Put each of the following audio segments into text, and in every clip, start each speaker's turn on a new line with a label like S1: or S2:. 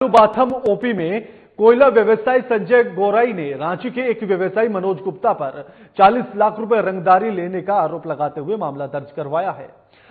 S1: Batham OP में कोयला व्यवसायी संजय गोराई ने रांची के एक व्यवसायी मनोज गुप्ता पर 40 लाख रुपए रंगदारी लेने का आरोप लगाते हुए मामला दर्ज करवाया है।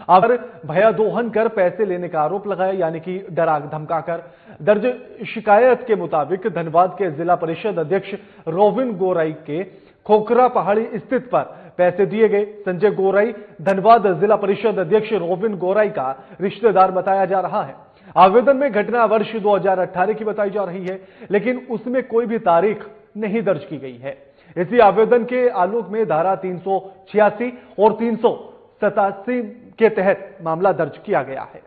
S1: अब भयादोहन कर पैसे लेने का आरोप लगाया, यानी कि डरा धमकाकर। दर्ज शिकायत के मुताबिक धनबाद के जिला परिषद अध्यक्ष रोविन गोराई के खोखरा पहाड़ी स्थित पर पैसे दिए गए। संजय गोराई धनबाद जिला परिषद अध्यक्ष रोविन गोराई का रिश्तेदार बताया जा रहा है। आवेदन में घटना वर्ष 2018 की बताई जा रही है, लेकिन उसमें कोई भी तारीख नहीं दर्ज की गई है। इसी आवेदन के आलोक में धारा 386 और 387 के तहत मामला दर्ज किया गया है।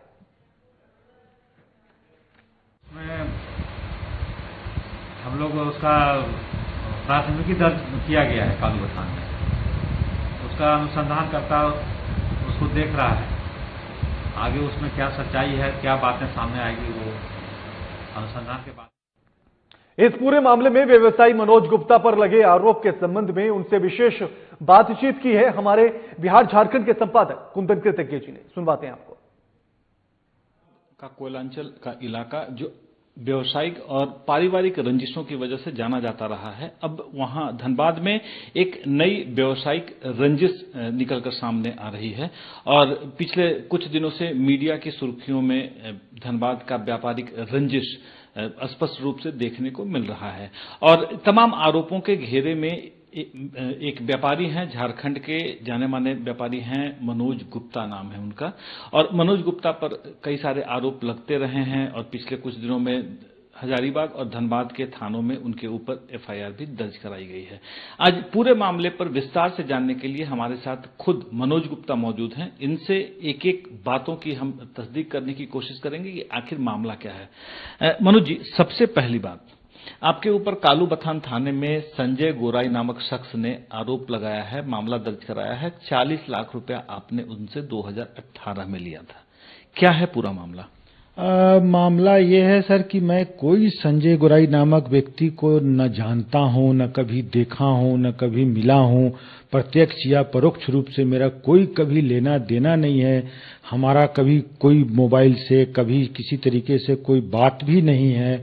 S2: हम लोग उसका प्राथमिकी दर्ज किया गया है कालू थाने में। उसका अनुसंधान करता उसको देख रहा है, आगे उसमें क्या सच्चाई है, क्या बातें सामने आएगी, वो अनुसंधान के बाद।
S1: इस पूरे मामले में व्यवसायी मनोज गुप्ता पर लगे आरोप के संबंध में उनसे विशेष बातचीत की है हमारे बिहार झारखंड के संपादक कुंदन कृतज्ञ जी ने। सुनवाते हैं आपको।
S3: का कोयलांचल का इलाका जो व्यवसायिक और पारिवारिक रंजिशों की वजह से जाना जाता रहा है, अब वहां धनबाद में एक नई व्यवसायिक रंजिश निकलकर सामने आ रही है और पिछले कुछ दिनों से मीडिया की सुर्खियों में धनबाद का व्यापारिक रंजिश स्पष्ट रूप से देखने को मिल रहा है। और तमाम आरोपों के घेरे में एक व्यापारी हैं, झारखंड के जाने माने व्यापारी हैं, मनोज गुप्ता नाम है उनका। और मनोज गुप्ता पर कई सारे आरोप लगते रहे हैं और पिछले कुछ दिनों में हजारीबाग और धनबाद के थानों में उनके ऊपर एफआईआर भी दर्ज कराई गई है। आज पूरे मामले पर विस्तार से जानने के लिए हमारे साथ खुद मनोज गुप्ता मौजूद हैं। इनसे एक एक बातों की हम तस्दीक करने की कोशिश करेंगे कि आखिर मामला क्या है। मनोज जी, सबसे पहली बात, आपके ऊपर कालू बथान थाने में संजय गोराई नामक शख्स ने आरोप लगाया है, मामला दर्ज कराया है। 40 लाख रुपया आपने उनसे 2018 में लिया था। क्या है पूरा मामला?
S4: मामला ये है सर कि मैं कोई संजय गोराई नामक व्यक्ति को न जानता हूं, न कभी देखा हूं, न कभी मिला हूं। प्रत्यक्ष या परोक्ष रूप से मेरा कोई कभी लेना देना नहीं है। हमारा कभी कोई मोबाइल से कभी किसी तरीके से कोई बात भी नहीं है।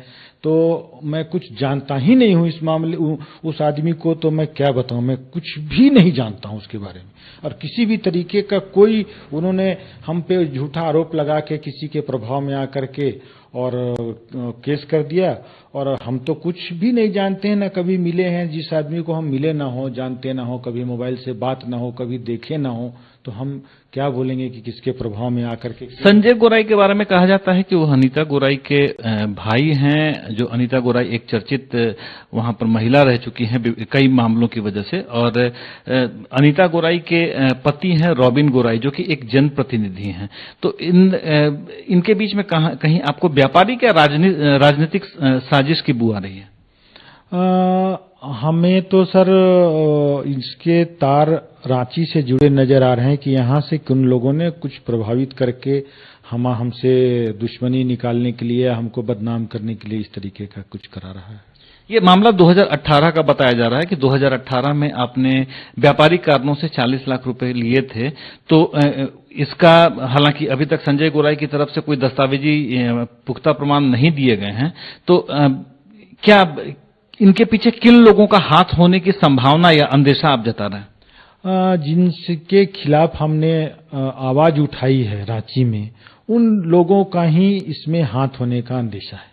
S4: तो मैं कुछ जानता ही नहीं हूं इस मामले उस आदमी को। तो मैं क्या बताऊं, मैं कुछ भी नहीं जानता हूं उसके बारे में। और किसी भी तरीके का कोई उन्होंने हम पे झूठा आरोप लगा के किसी के प्रभाव में आकर के और केस कर दिया। और हम तो कुछ भी नहीं जानते हैं, न कभी मिले हैं। जिस आदमी को हम मिले ना हो, जानते ना हो, कभी मोबाइल से बात ना हो, कभी देखे ना हो, तो हम क्या बोलेंगे कि किसके प्रभाव में आकर के।
S3: संजय गोराई के बारे में कहा जाता है कि वो अनीता गोराई के भाई हैं। जो अनीता गोराई एक चर्चित वहां पर महिला रह चुकी हैं कई मामलों की वजह से। और अनीता गोराई के पति हैं रोबिन गोराई, जो कि एक जनप्रतिनिधि हैं। तो इनके बीच में कहीं आपको व्यापारी क्या राजनीतिक साजिश की बू आ रही है?
S4: हमें तो सर इसके तार रांची से जुड़े नजर आ रहे हैं कि यहाँ से किन लोगों ने कुछ प्रभावित करके हमसे दुश्मनी निकालने के लिए, हमको बदनाम करने के लिए इस तरीके का कुछ करा रहा है।
S3: ये मामला 2018 का बताया जा रहा है कि 2018 में आपने व्यापारिक कारणों से 40 लाख रुपए लिए थे। तो इसका हालांकि अभी तक संजय गोराई की तरफ से कोई दस्तावेजी पुख्ता प्रमाण नहीं दिए गए हैं। तो क्या इनके पीछे किन लोगों का हाथ होने की संभावना या अंदेशा आप जता रहे हैं?
S4: जिनके खिलाफ हमने आवाज उठाई है रांची में, उन लोगों का ही इसमें हाथ होने का अंदेशा है।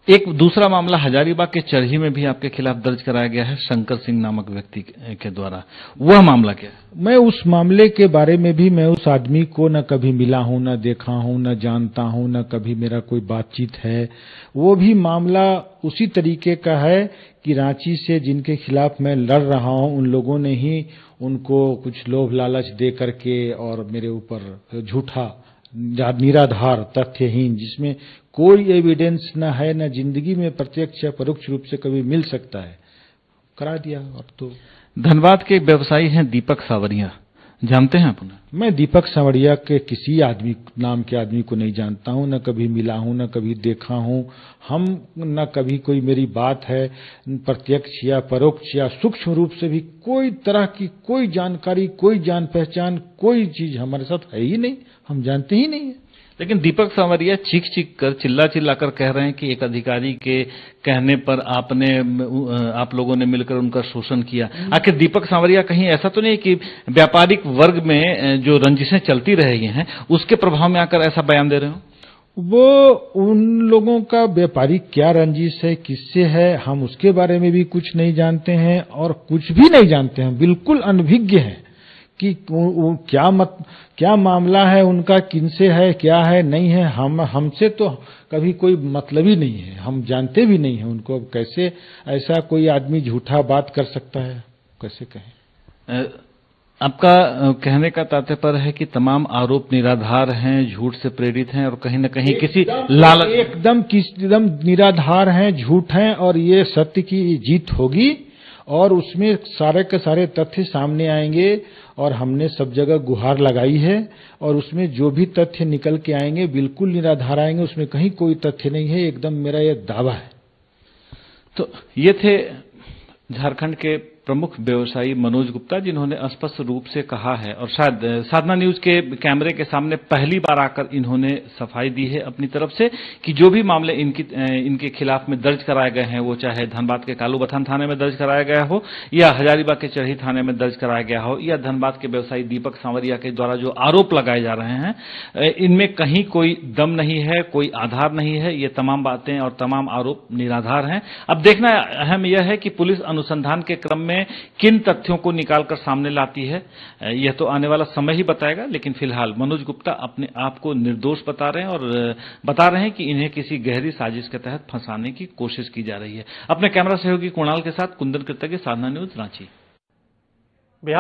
S3: एक दूसरा मामला हजारीबाग के चरही में भी आपके खिलाफ दर्ज कराया गया है शंकर सिंह नामक व्यक्ति के द्वारा। वह मामला क्या है?
S4: मैं उस मामले के बारे में भी मैं उस आदमी को न कभी मिला हूं, न देखा हूं, न जानता हूं, न कभी मेरा कोई बातचीत है। वो भी मामला उसी तरीके का है कि रांची से जिनके खिलाफ मैं लड़ रहा हूं, उन लोगों ने ही उनको कुछ लोभ लालच दे करके और मेरे ऊपर झूठा निराधार तथ्यहीन, जिसमें कोई एविडेंस न है, न जिंदगी में प्रत्यक्ष या परोक्ष रूप से कभी मिल सकता है, करा दिया। और तो
S3: धनबाद के व्यवसायी हैं दीपक सावरिया, जानते हैं आप उन्हें?
S4: मैं दीपक सावरिया के किसी आदमी नाम के आदमी को नहीं जानता हूं, न कभी मिला हूं, न कभी देखा हूं। हम न कभी कोई मेरी बात है प्रत्यक्ष या परोक्ष या सूक्ष्म रूप से भी कोई तरह की कोई जानकारी, कोई जान पहचान, कोई चीज हमारे साथ है ही नहीं, हम जानते ही नहीं है।
S3: लेकिन दीपक सांवरिया चीख चीख कर चिल्ला चिल्ला कर कह रहे हैं कि एक अधिकारी के कहने पर आप लोगों ने मिलकर उनका शोषण किया। आखिर दीपक सांवरिया कहीं ऐसा तो नहीं कि व्यापारिक वर्ग में जो रंजिशें चलती रही हैं उसके प्रभाव में आकर ऐसा बयान दे रहे हो?
S4: वो उन लोगों का व्यापारिक क्या रंजिश है, किससे है, हम उसके बारे में भी कुछ नहीं जानते हैं और कुछ भी नहीं जानते हैं, बिल्कुल अनभिज्ञ है कि क्या मामला है उनका, किनसे है, क्या है, नहीं है। हमसे तो कभी कोई मतलब ही नहीं है, हम जानते भी नहीं है उनको। कैसे ऐसा कोई आदमी झूठा बात कर सकता है, कैसे कहें?
S3: आपका कहने का तात्पर्य है कि तमाम आरोप निराधार हैं, झूठ से प्रेरित हैं और कहीं न कहीं किसी लालच
S4: एकदम निराधार हैं, झूठ हैं और ये सत्य की जीत होगी और उसमें सारे के सारे तथ्य सामने आएंगे और हमने सब जगह गुहार लगाई है और उसमें जो भी तथ्य निकल के आएंगे बिल्कुल निराधार आएंगे, उसमें कहीं कोई तथ्य नहीं है, एकदम मेरा ये दावा है।
S3: तो ये थे झारखंड के प्रमुख व्यवसायी मनोज गुप्ता, जिन्होंने स्पष्ट रूप से कहा है और शायद साधना न्यूज के कैमरे के सामने पहली बार आकर इन्होंने सफाई दी है अपनी तरफ से कि जो भी मामले इनके खिलाफ में दर्ज कराए गए हैं, वो चाहे धनबाद के कालूबथान थाने में दर्ज कराया गया हो या हजारीबाग के चरही थाने में दर्ज कराया गया हो या धनबाद के व्यवसायी दीपक सांवरिया के द्वारा जो आरोप लगाए जा रहे हैं, इनमें कहीं कोई दम नहीं है, कोई आधार नहीं है। ये तमाम बातें और तमाम आरोप निराधार हैं। अब देखना अहम यह है कि पुलिस अनुसंधान के क्रम में किन तथ्यों को निकालकर सामने लाती है, यह तो आने वाला समय ही बताएगा। लेकिन फिलहाल मनोज गुप्ता अपने आप को निर्दोष बता रहे हैं और बता रहे हैं कि इन्हें किसी गहरी साजिश के तहत फंसाने की कोशिश की जा रही है। अपने कैमरा सहयोगी कुणाल के साथ कुंदन कृतज्ञ, साधना न्यूज, रांची।
S1: बिहार